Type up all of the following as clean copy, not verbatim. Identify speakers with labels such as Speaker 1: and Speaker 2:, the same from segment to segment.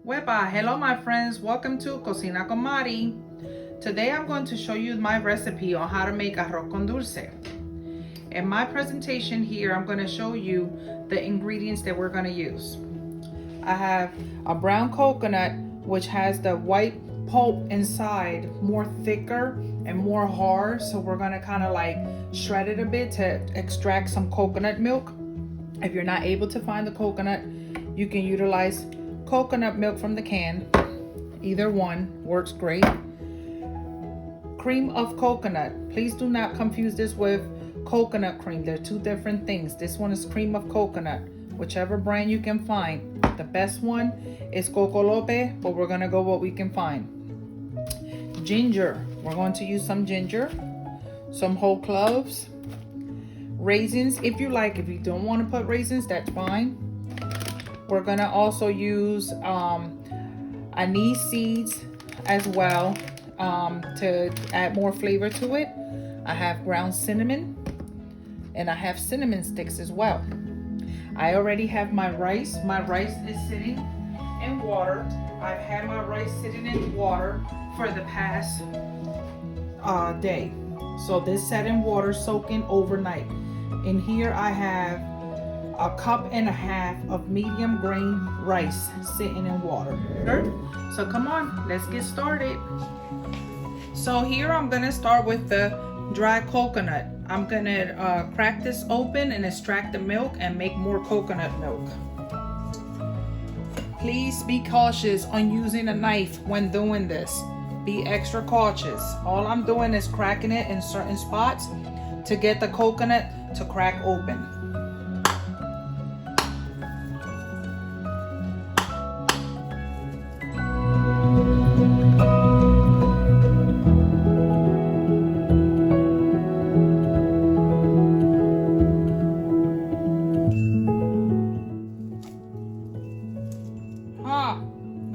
Speaker 1: Wepa, hello my friends, welcome to Cocina con Mari. Today I'm going to show you my recipe on how to make arroz con dulce. In my presentation here, I'm going to show you the ingredients that we're going to use. I have a brown coconut, which has the white pulp inside, more thicker and more hard. So we're going to kind of like shred it a bit to extract some coconut milk. If you're not able to find the coconut, you can utilize coconut milk from the can. Either one works great. Cream of coconut. Please do not confuse this with coconut cream. They're two different things. This one is cream of coconut, whichever brand you can find. The best one is Cocolope, but we're gonna go what we can find. Ginger. We're going to use some ginger, some whole cloves, raisins if you like. If you don't want to put raisins, that's fine. We're gonna also use anise seeds as well to add more flavor to it. I have ground cinnamon and I have cinnamon sticks as well. I already have my rice. My rice is sitting in water. I've had my rice sitting in water for the past day. So this sat in water soaking overnight. In here I have a cup and a half of medium grain rice sitting in water. So come on, let's get started. So here I'm gonna start with the dry coconut. I'm gonna crack this open and extract the milk and make more coconut milk. Please be cautious on using a knife when doing this. Be extra cautious. All I'm doing is cracking it in certain spots to get the coconut to crack open.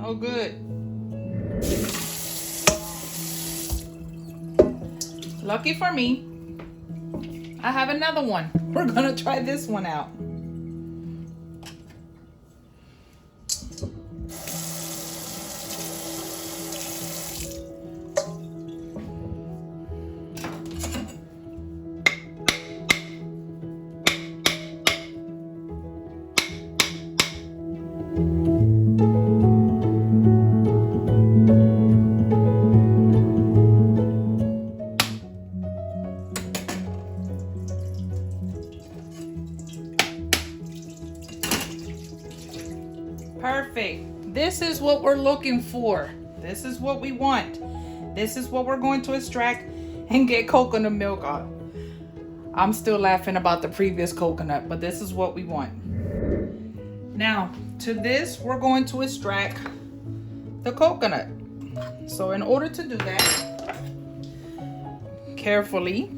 Speaker 1: Oh, good. Lucky for me, I have another one. We're gonna try this one out. Perfect. This is what we're looking for. This is what we want. This is what we're going to extract and get coconut milk on. I'm still laughing about the previous coconut, but this is what we want. Now, to this, we're going to extract the coconut. So in order to do that, carefully,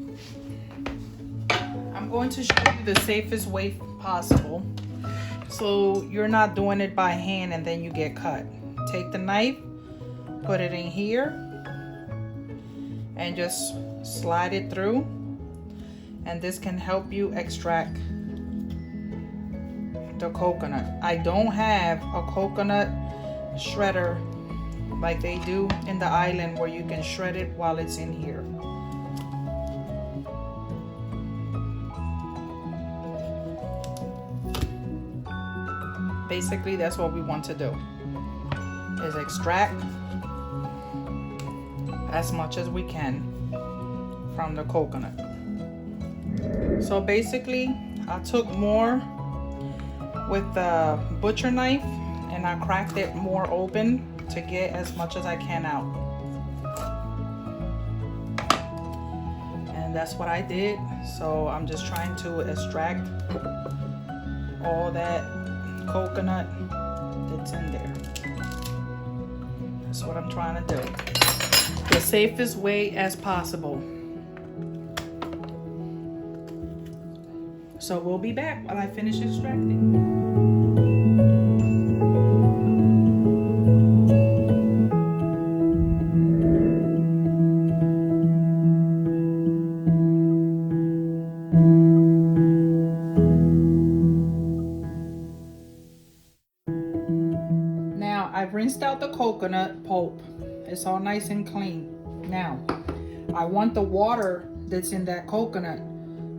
Speaker 1: I'm going to show you the safest way possible. So you're not doing it by hand and then you get cut. Take the knife, put it in here, and just slide it through. And this can help you extract the coconut. I don't have a coconut shredder like they do in the island where you can shred it while it's in here. Basically, that's what we want to do, is extract as much as we can from the coconut. So basically, I took more with the butcher knife and I cracked it more open to get as much as I can out. And that's what I did. So I'm just trying to extract all that coconut that's in there. That's what I'm trying to do. The safest way as possible. So we'll be back while I finish extracting. Now, I've rinsed out the coconut pulp. It's all nice and clean. Now, I want the water that's in that coconut.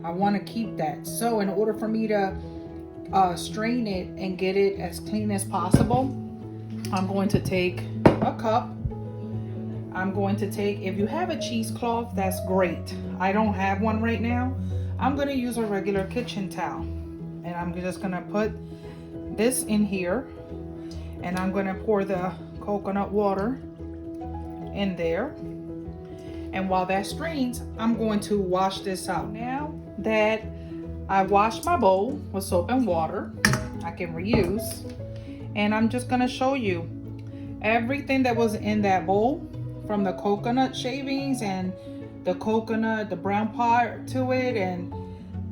Speaker 1: I want to keep that. So in order for me to strain it and get it as clean as possible, I'm going to take a cup. I'm going to take, if you have a cheesecloth, that's great. I don't have one right now. I'm going to use a regular kitchen towel. And I'm just going to put this in here. And I'm going to pour the coconut water in there. And while that strains, I'm going to wash this out. Now that I washed my bowl with soap and water, I can reuse. And I'm just going to show you everything that was in that bowl, from the coconut shavings and the coconut, the brown part to it, and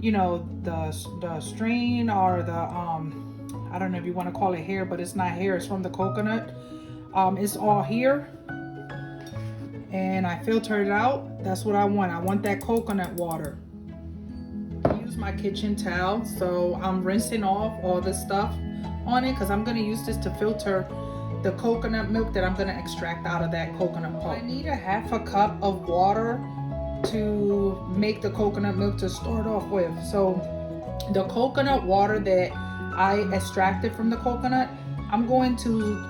Speaker 1: you know, the strain, or the I don't know if you want to call it hair, but it's not hair, it's from the coconut. It's all here, and I filtered it out. That's what I want. I want that coconut water. I use my kitchen towel, so I'm rinsing off all the stuff on it, because I'm going to use this to filter the coconut milk that I'm going to extract out of that coconut pulp. I need a half a cup of water to make the coconut milk to start off with. So the coconut water that I extracted from the coconut, I'm going to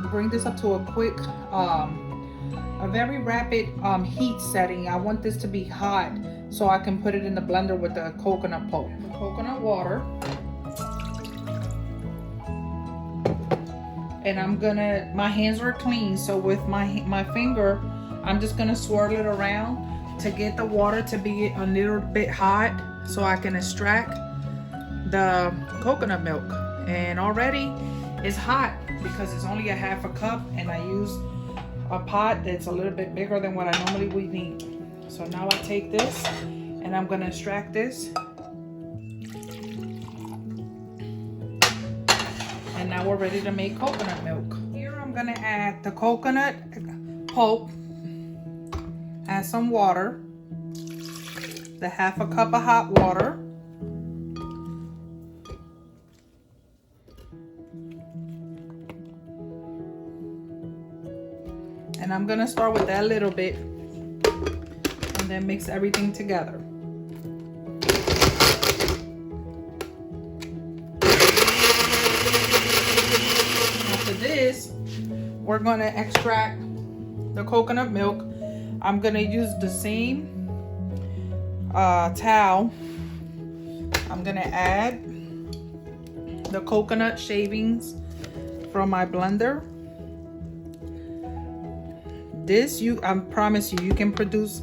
Speaker 1: bring this up to a quick, a very rapid heat setting. I want this to be hot so I can put it in the blender with the coconut pulp. The coconut water. And I'm gonna, my hands are clean, so with my finger, I'm just gonna swirl it around to get the water to be a little bit hot so I can extract the coconut milk. And already it's hot because it's only a half a cup, and I use a pot that's a little bit bigger than what I normally would need. So now I take this and I'm gonna extract this. And now we're ready to make coconut milk. Here I'm gonna add the coconut pulp, add some water, the half a cup of hot water, and I'm gonna start with that little bit and then mix everything together. This, we're gonna extract the coconut milk. I'm gonna use the same towel. I'm gonna add the coconut shavings from my blender. This, I promise you can produce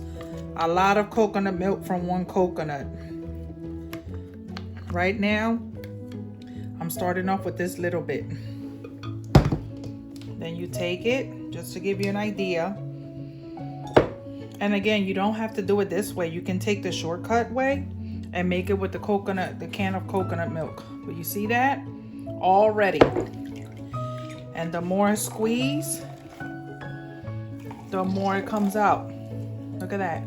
Speaker 1: a lot of coconut milk from one coconut. Right now, I'm starting off with this little bit. Then you take it, just to give you an idea. And again, you don't have to do it this way. You can take the shortcut way and make it with the coconut, the can of coconut milk. But you see that? Already. And the more I squeeze, the more it comes out. Look at that.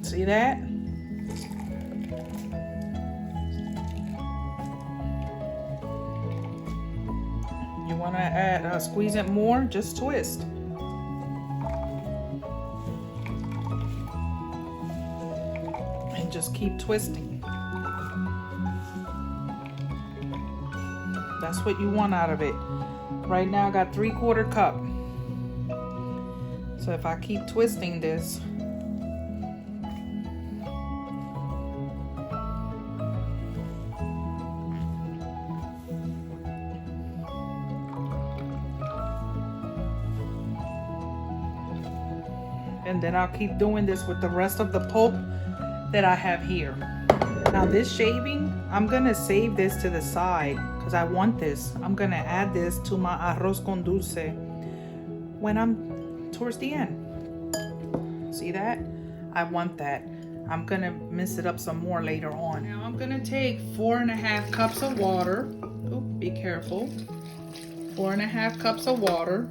Speaker 1: See that? You want to add, squeeze it more, just twist. And just keep twisting. That's what you want out of it. Right now I got 3/4 cup. So if I keep twisting this, and then I'll keep doing this with the rest of the pulp that I have here. Now this shaving, I'm gonna save this to the side because I want this. I'm gonna add this to my arroz con dulce when I'm towards the end. See that? I want that. I'm gonna mix it up some more later on. Now I'm gonna take 4.5 cups of water. Oh, be careful. 4.5 cups of water.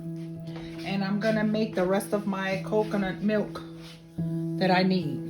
Speaker 1: And I'm gonna make the rest of my coconut milk that I need.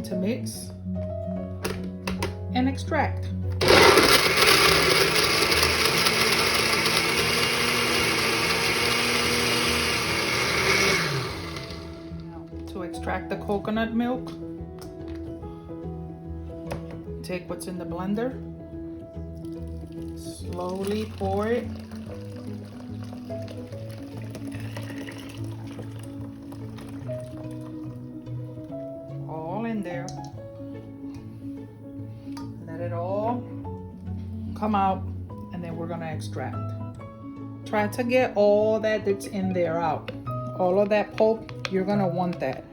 Speaker 1: to mix and extract. To extract the coconut milk, take what's in the blender, slowly pour it. All in there. Let it all come out, and then we're gonna extract. Try to get all that's in there out. All of that pulp, you're gonna want that,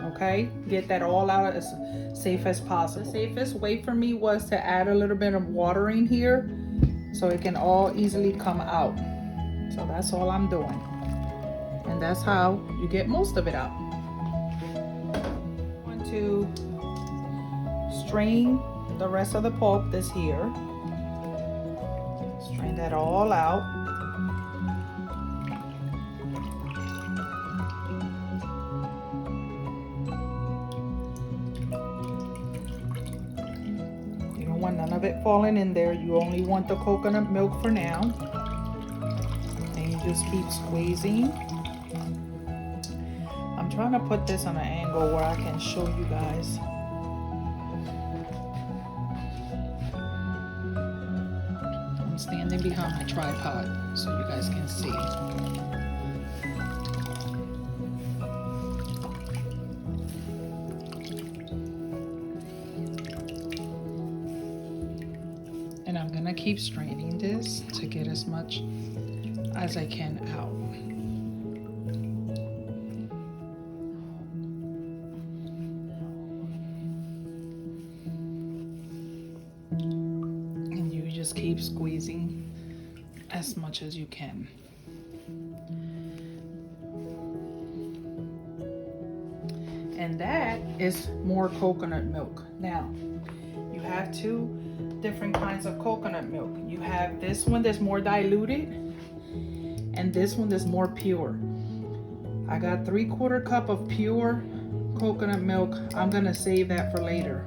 Speaker 1: okay? Get that all out as safe as possible. The safest way for me was to add a little bit of water in here so it can all easily come out. So that's all I'm doing. And that's how you get most of it out. I'm going to strain the rest of the pulp that's here. Strain that all out. None of it falling in there. You only want the coconut milk for now, and you just keep squeezing. I'm trying to put this on an angle where I can show you guys. I'm standing behind my tripod so you guys can see. And I'm gonna keep straining this to get as much as I can out. And you just keep squeezing as much as you can. And that is more coconut milk. Now, you have two different kinds of coconut milk. You have this one that's more diluted and this one that's more pure. I got 3/4 cup of pure coconut milk. I'm gonna save that for later.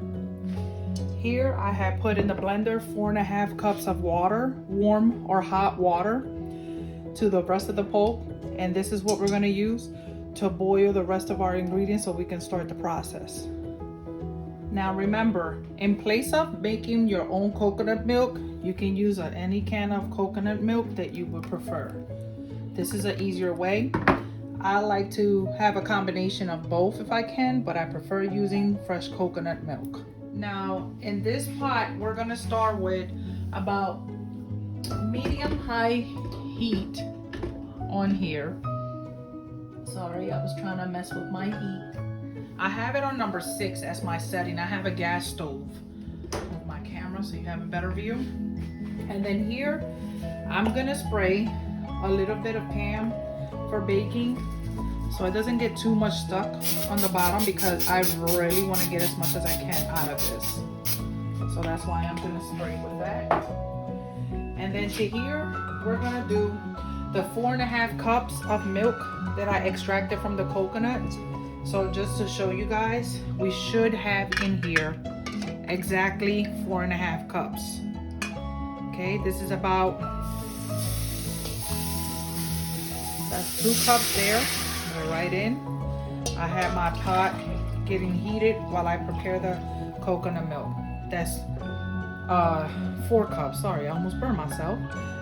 Speaker 1: Here I have put in the blender 4.5 cups of water, warm or hot water, to the rest of the pulp, and this is what we're gonna use to boil the rest of our ingredients so we can start the process. Now remember, in place of making your own coconut milk, you can use any can of coconut milk that you would prefer. This is an easier way. I like to have a combination of both if I can, but I prefer using fresh coconut milk. Now in this pot, we're gonna start with about medium-high heat on here. Sorry, I was trying to mess with my heat. I have it on number 6 as my setting. I have a gas stove. Move my camera so you have a better view. And then here, I'm gonna spray a little bit of Pam for baking so it doesn't get too much stuck on the bottom, because I really wanna get as much as I can out of this. So that's why I'm gonna spray with that. And then to here, we're gonna do the 4.5 cups of milk that I extracted from the coconut. So just to show you guys, we should have in here exactly 4.5 cups. Okay, this is about, that's 2 cups there, go right in. I have my pot getting heated while I prepare the coconut milk. That's 4 cups, sorry, I almost burned myself.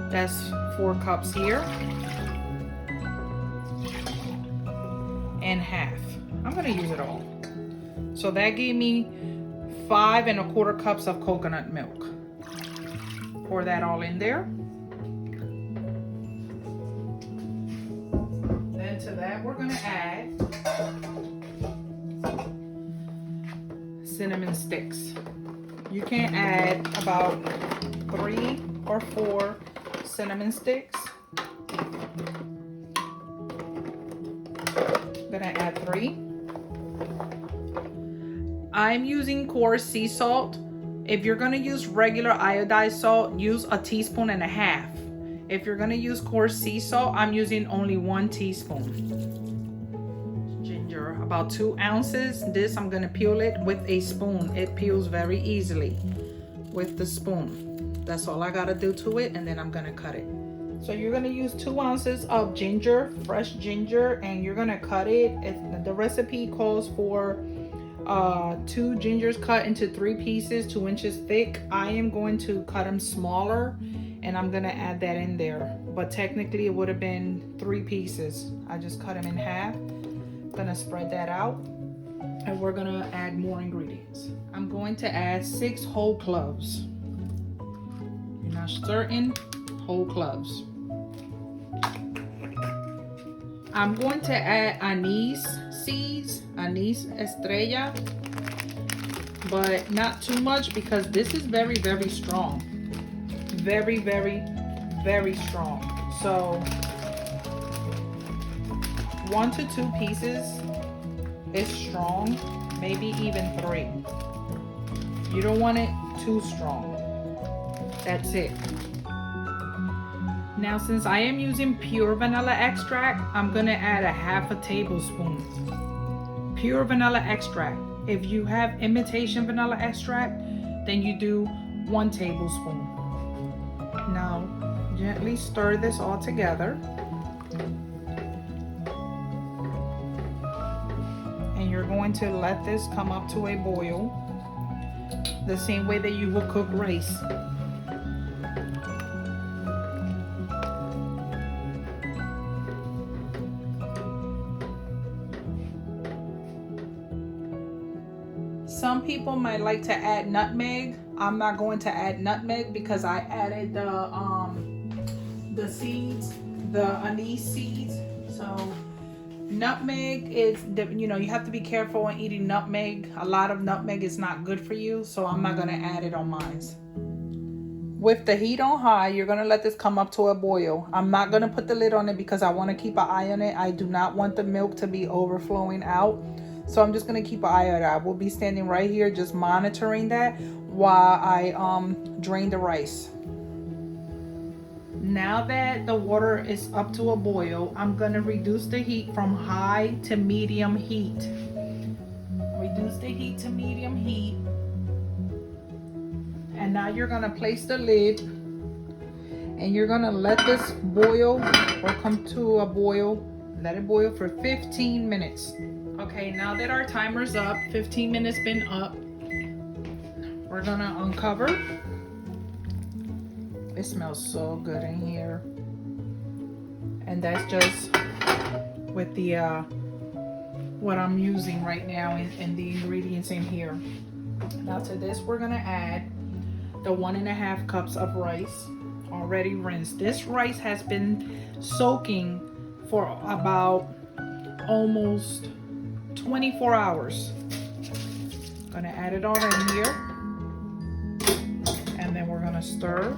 Speaker 1: That's 4 cups here. And half. I'm gonna use it all. So that gave me 5.25 cups of coconut milk. Pour that all in there. Then to that we're gonna add cinnamon sticks. You can add about 3 or 4 cinnamon sticks. I'm gonna add 3. I'm using coarse sea salt. If you're gonna use regular iodized salt, use 1.5 teaspoons. If you're gonna use coarse sea salt, I'm using only 1 teaspoon. Ginger. ginger, about 2 ounces. This I'm gonna peel it with a spoon. It peels very easily with the spoon. That's all I gotta do to it, and then I'm gonna cut it. So you're gonna use 2 ounces of ginger, fresh ginger, and you're gonna cut it. The recipe calls for 2 gingers cut into 3 pieces, 2 inches thick. I am going to cut them smaller, and I'm gonna add that in there. But technically it would have been 3 pieces. I just cut them in half. Gonna spread that out, and we're gonna add more ingredients. I'm going to add 6 whole cloves. You're not certain, whole cloves. I'm going to add anise seeds, anise estrella, but not too much because this is very, very strong. Very, very, very strong. So 1 to 2 pieces is strong, maybe even 3. You don't want it too strong. That's it. Now, since I am using pure vanilla extract, I'm gonna add a half a tablespoon. Pure vanilla extract. If you have imitation vanilla extract, then you do 1 tablespoon. Now, gently stir this all together. And you're going to let this come up to a boil, the same way that you will cook rice. Some people might like to add nutmeg. I'm not going to add nutmeg because I added the seeds, the anise seeds. So nutmeg is, you have to be careful when eating nutmeg. A lot of nutmeg is not good for you, so I'm not gonna add it on mine. With the heat on high, you're gonna let this come up to a boil. I'm not gonna put the lid on it because I wanna keep an eye on it. I do not want the milk to be overflowing out. So I'm just gonna keep an eye on it. I will be standing right here just monitoring that while I drain the rice. Now that the water is up to a boil, I'm gonna reduce the heat from high to medium heat. Reduce the heat to medium heat. And now you're gonna place the lid, and you're gonna let this boil or come to a boil. Let it boil for 15 minutes. Okay, now that our timer's up, 15 minutes been up, we're gonna uncover. It smells so good in here. And that's just with the what I'm using right now and the ingredients in here. Now to this we're gonna add the 1.5 cups of rice already rinsed. This rice has been soaking for about almost 24 hours. Gonna add it all in here, and then we're gonna stir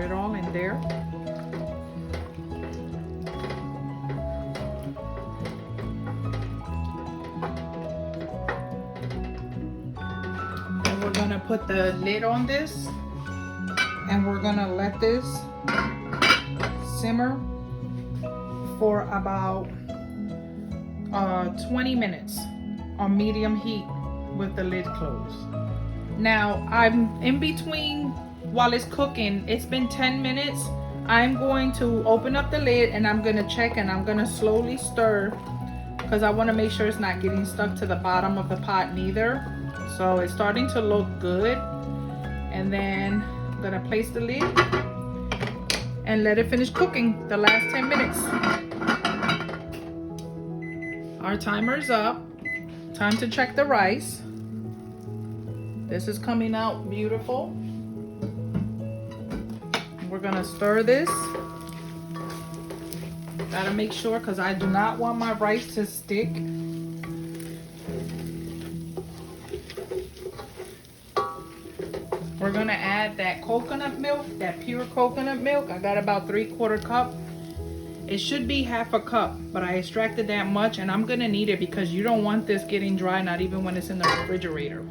Speaker 1: it all in there. And we're gonna put the lid on this, and we're gonna let this simmer for about 20 minutes on medium heat with the lid closed. Now I'm in between while it's cooking. It's been 10 minutes. I'm going to open up the lid and I'm gonna check, and I'm gonna slowly stir because I want to make sure it's not getting stuck to the bottom of the pot neither. So it's starting to look good, and then I'm gonna place the lid and let it finish cooking the last 10 minutes. Our timer's up. Time to check the rice. This is coming out beautiful. We're gonna stir this. Gotta make sure, because I do not want my rice to stick. We're gonna add that coconut milk, that pure coconut milk. I got about 3/4 cup. It should be 1/2 cup, but I extracted that much, and I'm gonna need it because you don't want this getting dry, not even when it's in the refrigerator.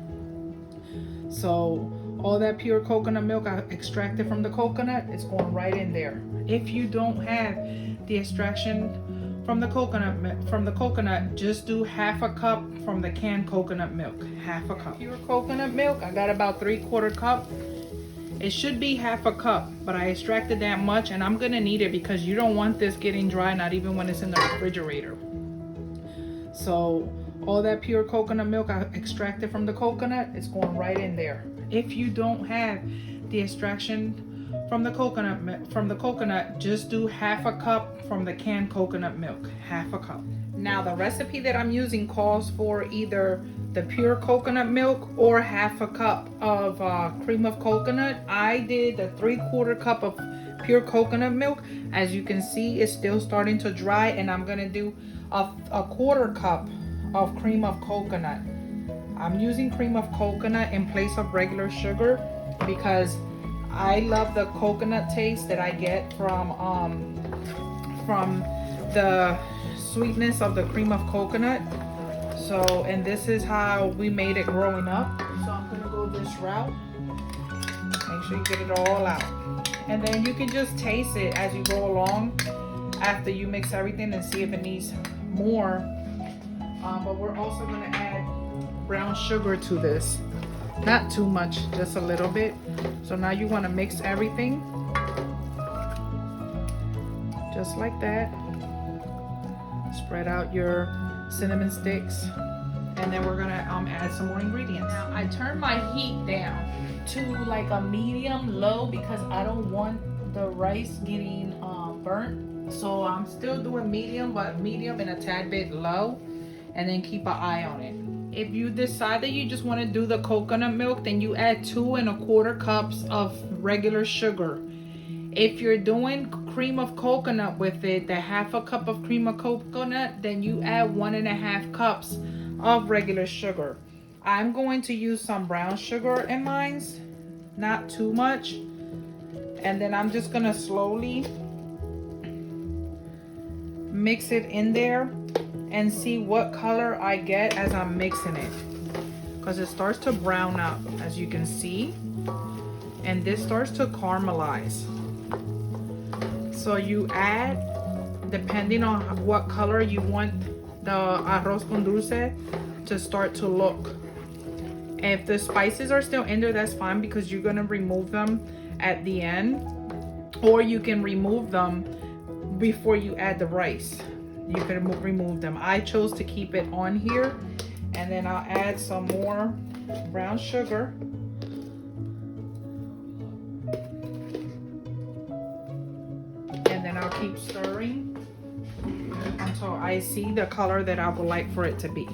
Speaker 1: So all that pure coconut milk I extracted from the coconut is going right in there. If you don't have the extraction from the coconut, just do half a cup from the canned coconut milk. Half a cup. Pure coconut milk, I got about 3/4 cup. It should be half a cup, but I extracted that much, and I'm gonna need it because you don't want this getting dry, not even when it's in the refrigerator. So all that pure coconut milk I extracted from the coconut is going right in there. If you don't have the extraction from the coconut, just do half a cup from the canned coconut milk. Half a cup. Now the recipe that I'm using calls for either the pure coconut milk or half a cup of cream of coconut. I did the 3/4 cup of pure coconut milk. As you can see, it's still starting to dry, and I'm gonna do a 1/4 cup of cream of coconut. I'm using cream of coconut in place of regular sugar because I love the coconut taste that I get from the sweetness of the cream of coconut. So, and this is how we made it growing up. So I'm gonna go this route. Make sure you get it all out. And then you can just taste it as you go along after you mix everything and see if it needs more. But we're also gonna add brown sugar to this. Not too much, just a little bit. So now you wanna mix everything. Just like that. Spread out your cinnamon sticks. And then we're gonna add some more ingredients. Now I turned my heat down to like a medium low because I don't want the rice getting burnt. So I'm still doing medium, but medium and a tad bit low. And then keep an eye on it. If you decide that you just want to do the coconut milk, then you add 2 1/4 cups of regular sugar. If you're doing cream of coconut with it, the half a cup of cream of coconut, then you add 1 1/2 cups of regular sugar. I'm going to use some brown sugar in mine, not too much. And then I'm just gonna slowly mix it in there and see what color I get as I'm mixing it, because it starts to brown up, as you can see, and this starts to caramelize. So you add, depending on what color you want the arroz con dulce to start to look. If the spices are still in there, that's fine, because you're gonna remove them at the end, or you can remove them before you add the rice. You can remove them. I chose to keep it on here, and then I'll add some more brown sugar. And then I'll keep stirring until I see the color that I would like for it to be.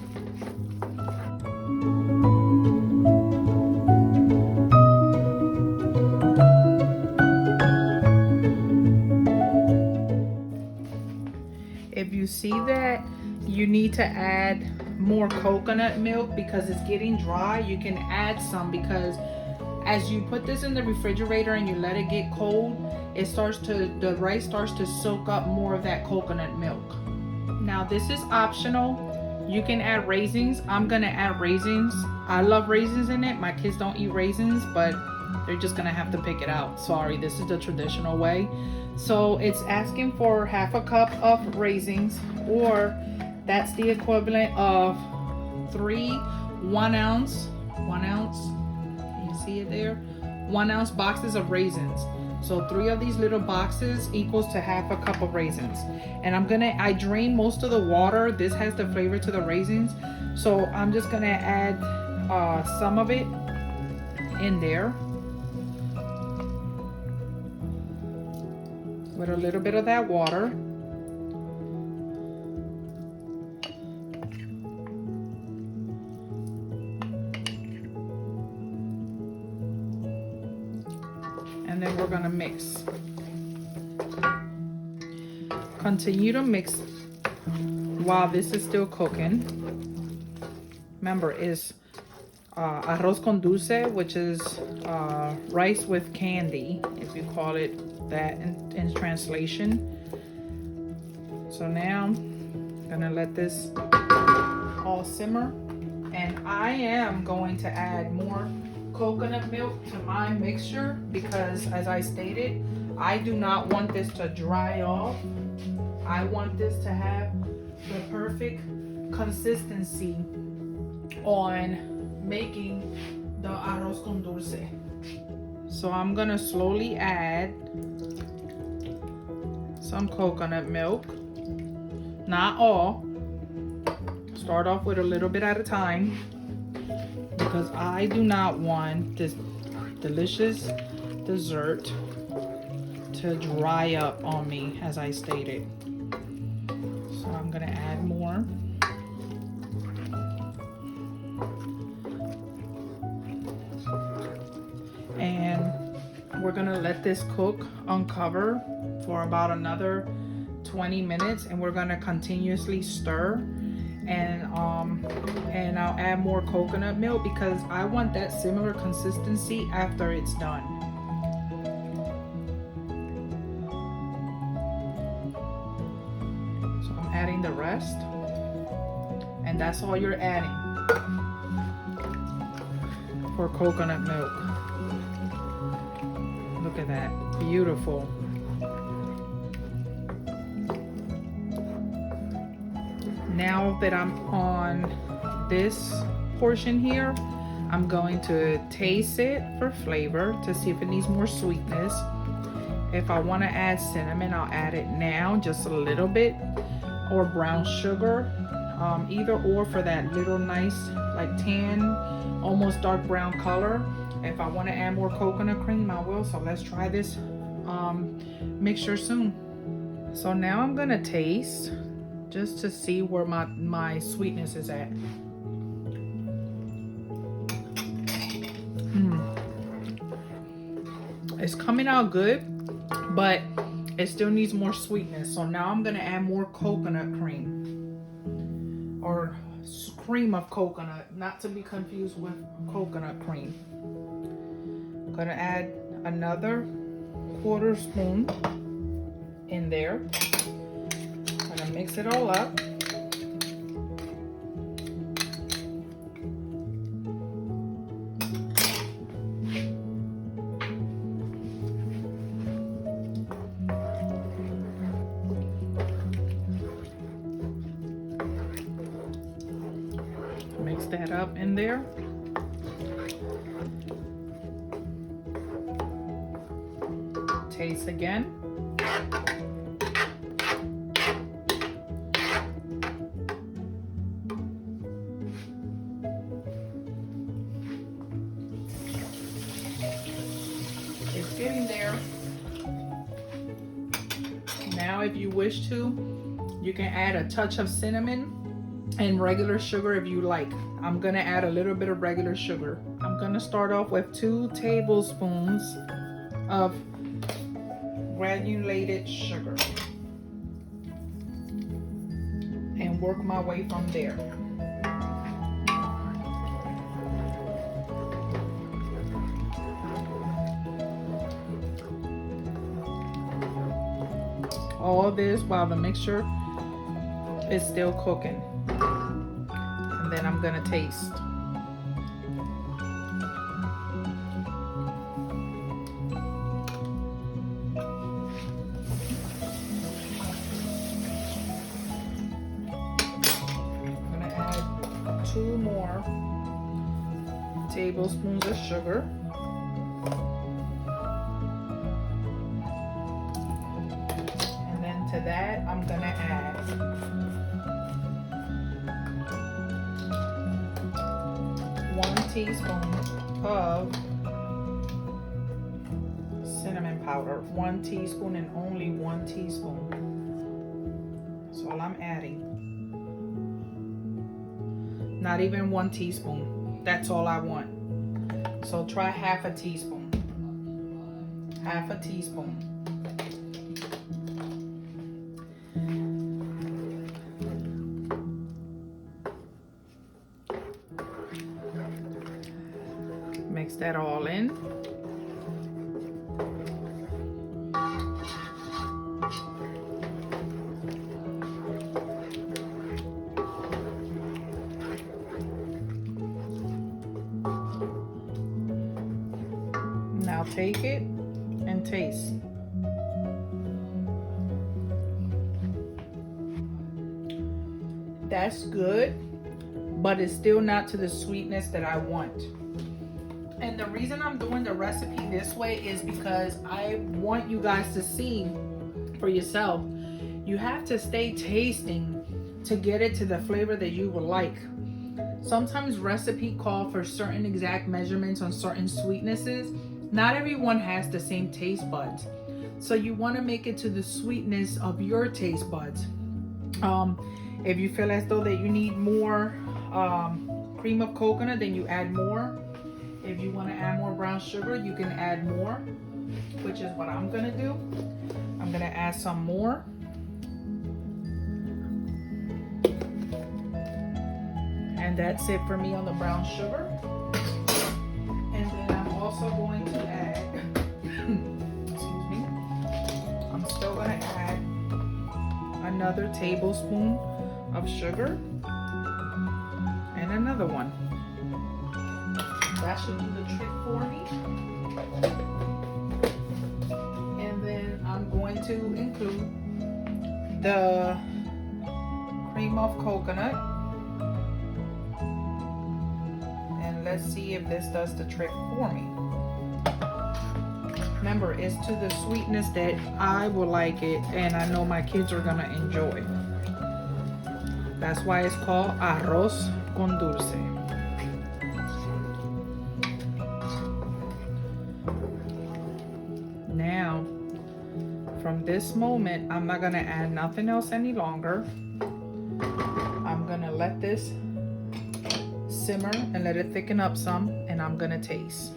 Speaker 1: If you see that you need to add more coconut milk because it's getting dry, you can add some, because as you put this in the refrigerator and you let it get cold, the rice starts to soak up more of that coconut milk. Now this is optional. You can add raisins. I'm gonna add raisins. I love raisins in it. My kids don't eat raisins, but they're just gonna have to pick it out. Sorry, this is the traditional way. So it's asking for half a cup of raisins, or that's the equivalent of 3 1 ounce, can you see it there? 1 ounce boxes of raisins. So 3 of these little boxes equals to half a cup of raisins. And I drain most of the water. This has the flavor to the raisins. So I'm just gonna add some of it in there. With a little bit of that water. And then we're gonna mix. Continue to mix while this is still cooking. Remember, it's arroz con dulce, which is rice with candy, if you call it that in translation. So now I'm gonna let this all simmer, and I am going to add more coconut milk to my mixture because, as I stated, I do not want this to dry off. I want this to have the perfect consistency on making the arroz con dulce. So I'm gonna slowly add some coconut milk, not all. Start off with a little bit at a time because I do not want this delicious dessert to dry up on me, as I stated. So I'm gonna add more. And we're gonna let this cook uncover for about another 20 minutes, and we're gonna continuously stir. And I'll add more coconut milk because I want that similar consistency after it's done. So I'm adding the rest, and that's all you're adding for coconut milk. Look at that, beautiful. Now that I'm on this portion here, I'm going to taste it for flavor to see if it needs more sweetness. If I want to add cinnamon, I'll add it now, just a little bit, or brown sugar, either or for that little nice like tan, almost dark brown color. If I want to add more coconut cream, I will. So let's try this mixture soon. So now I'm gonna taste just to see where my sweetness is at. It's coming out good, but it still needs more sweetness. So now I'm gonna add more coconut cream, or cream of coconut, not to be confused with coconut cream. I'm gonna add another 1/4 spoon in there. I'm gonna mix it all up. Mix that up in there. Taste again. It's getting there. Now, if you wish to, you can add a touch of cinnamon and regular sugar if you like. I'm gonna add a little bit of regular sugar. I'm gonna start off with 2 tablespoons of granulated sugar and work my way from there. All this while the mixture is still cooking. And then I'm gonna taste. I'm gonna add 2 more tablespoons of sugar. And then to that, I'm gonna add 1 teaspoon of cinnamon powder. 1 teaspoon and only 1 teaspoon. That's all I'm adding. Not even 1 teaspoon. That's all I want. So try 1/2 teaspoon. 1/2 teaspoon. Mix that all in. Take it and taste. That's good, but it's still not to the sweetness that I want. And the reason I'm doing the recipe this way is because I want you guys to see for yourself. You have to stay tasting to get it to the flavor that you would like. Sometimes recipe call for certain exact measurements on certain sweetnesses. Not everyone has the same taste buds. So you want to make it to the sweetness of your taste buds. If you feel as though that you need more cream of coconut, then you add more. If you want to add more brown sugar, you can add more, which is what I'm gonna do. I'm gonna add some more. And that's it for me on the brown sugar. And then I'm also going to add, excuse me, I'm still gonna add another tablespoon of sugar and another one. That should do the trick for me. And then I'm going to include the cream of coconut. And let's see if this does the trick for me. Remember, it's to the sweetness that I will like it and I know my kids are gonna enjoy. That's why it's called Arroz con Dulce. Now, from this moment, I'm not gonna add nothing else any longer. I'm gonna let this simmer and let it thicken up some, and I'm gonna taste.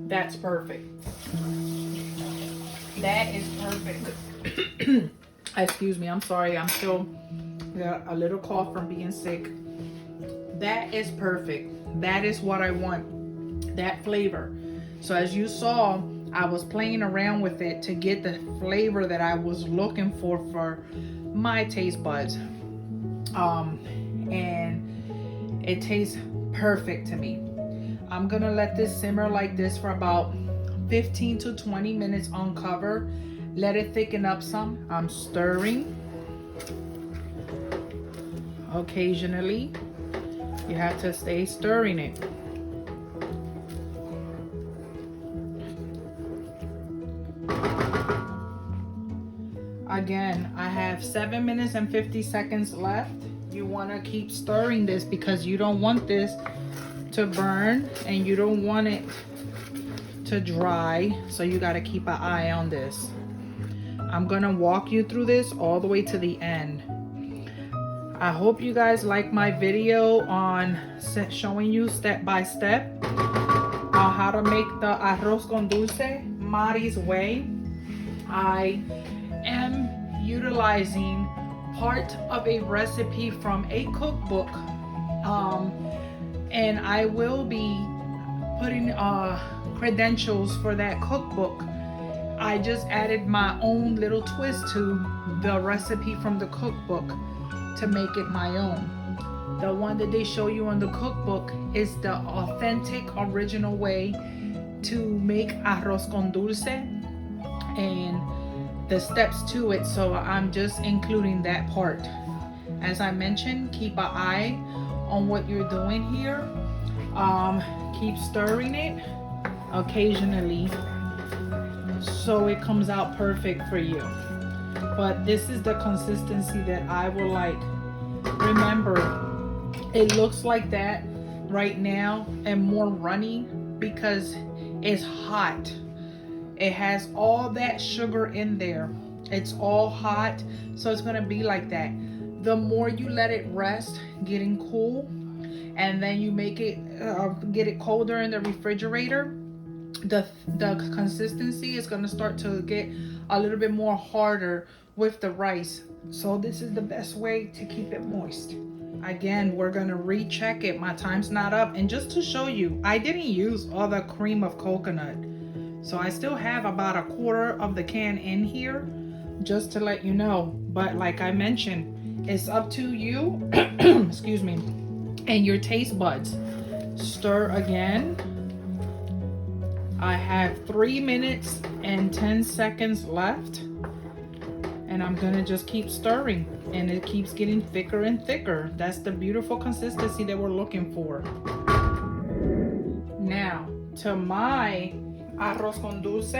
Speaker 1: That's perfect. That is perfect. Excuse me, I'm sorry. I'm still got a little cough from being sick. That is perfect. That is what I want, that flavor. So as you saw, I was playing around with it to get the flavor that I was looking for my taste buds. And it tastes perfect to me. I'm gonna let this simmer like this for about 15 to 20 minutes on cover. Let it thicken up some. I'm stirring occasionally. You have to stay stirring it. Again, I have 7 minutes and 50 seconds left. You want to keep stirring this because you don't want this to burn and you don't want it to dry. So you got to keep an eye on this. I'm going to walk you through this all the way to the end. I hope you guys like my video on showing you step by step on how to make the arroz con dulce Mari's way. I am utilizing part of a recipe from a cookbook, and I will be putting credentials for that cookbook. I just added my own little twist to the recipe from the cookbook to make it my own. The one that they show you on the cookbook is the authentic original way to make arroz con dulce and the steps to it, so I'm just including that part. As I mentioned, keep an eye on what you're doing here. Keep stirring it occasionally so it comes out perfect for you. But this is the consistency that I will like. Remember, it looks like that right now and more runny because it's hot. It has all that sugar in there. It's all hot, so it's gonna be like that. The more you let it rest, getting cool, and then you make it, get it colder in the refrigerator, the consistency is gonna start to get a little bit more harder with the rice. So this is the best way to keep it moist. Again, we're gonna recheck it. My time's not up. And just to show you, I didn't use all the cream of coconut. So I still have about 1/4 of the can in here, just to let you know. But like I mentioned, it's up to you, excuse me, and your taste buds. Stir again. I have 3 minutes and 10 seconds left, and I'm gonna just keep stirring, and it keeps getting thicker and thicker. That's the beautiful consistency that we're looking for. Now, to my arroz con dulce,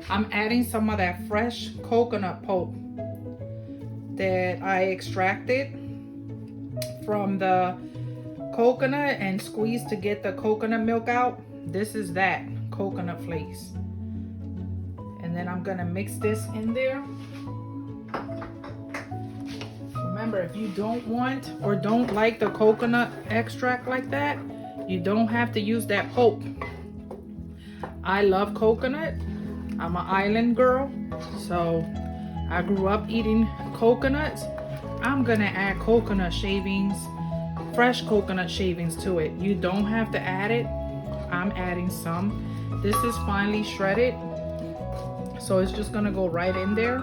Speaker 1: I'm adding some of that fresh coconut pulp that I extracted from the coconut and squeezed to get the coconut milk out. This is that coconut flakes. And then I'm gonna mix this in there. Remember, if you don't want or don't like the coconut extract like that, you don't have to use that pulp. I love coconut. I'm an island girl, so I grew up eating coconuts. I'm gonna add coconut shavings, fresh coconut shavings to it. You don't have to add it. I'm adding some. This is finely shredded, so it's just gonna go right in there.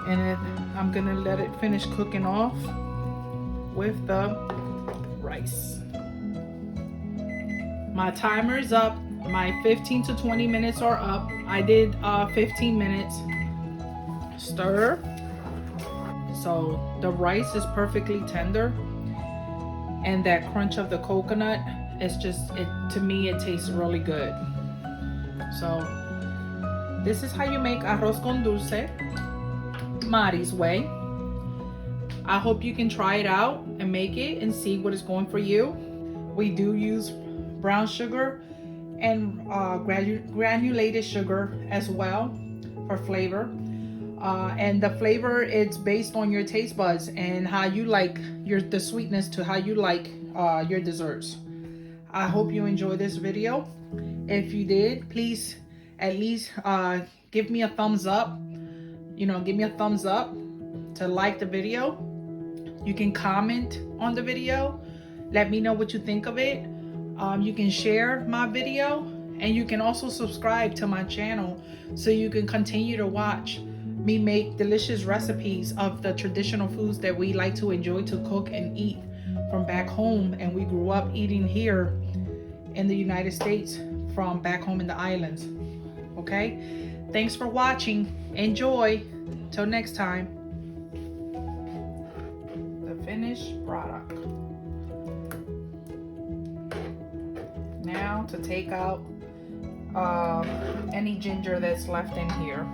Speaker 1: And then I'm gonna let it finish cooking off with the rice. My timer is up. My 15 to 20 minutes are up. I did 15 minutes. Stir. So the rice is perfectly tender, and that crunch of the coconut, it's just, to me, it tastes really good. So this is how you make arroz con dulce, Mari's way. I hope you can try it out and make it and see what is going for you. We do use brown sugar and granulated sugar as well for flavor. And the flavor, it's based on your taste buds and how you like the sweetness to how you like your desserts. I hope you enjoyed this video. If you did, please at least give me a thumbs up. Give me a thumbs up to like the video. You can comment on the video. Let me know what you think of it. You can share my video, and you can also subscribe to my channel so you can continue to watch me make delicious recipes of the traditional foods that we like to enjoy to cook and eat from back home, and we grew up eating here in the United States from back home in the islands. Okay, thanks for watching. Enjoy. Till next time. The finished product. Now to take out any ginger that's left in here.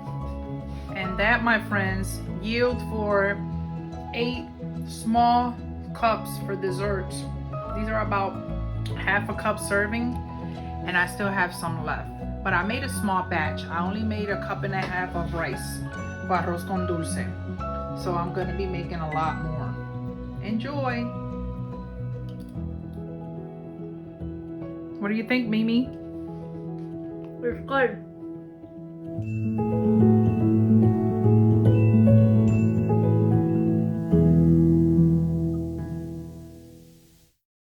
Speaker 1: And that, my friends, yield for 8 small cups for desserts. These are about half a cup serving, and I still have some left. But I made a small batch. I only made a cup and a half of rice for arroz con dulce. So I'm going to be making a lot more. Enjoy. What do you think, Mimi?
Speaker 2: It's good.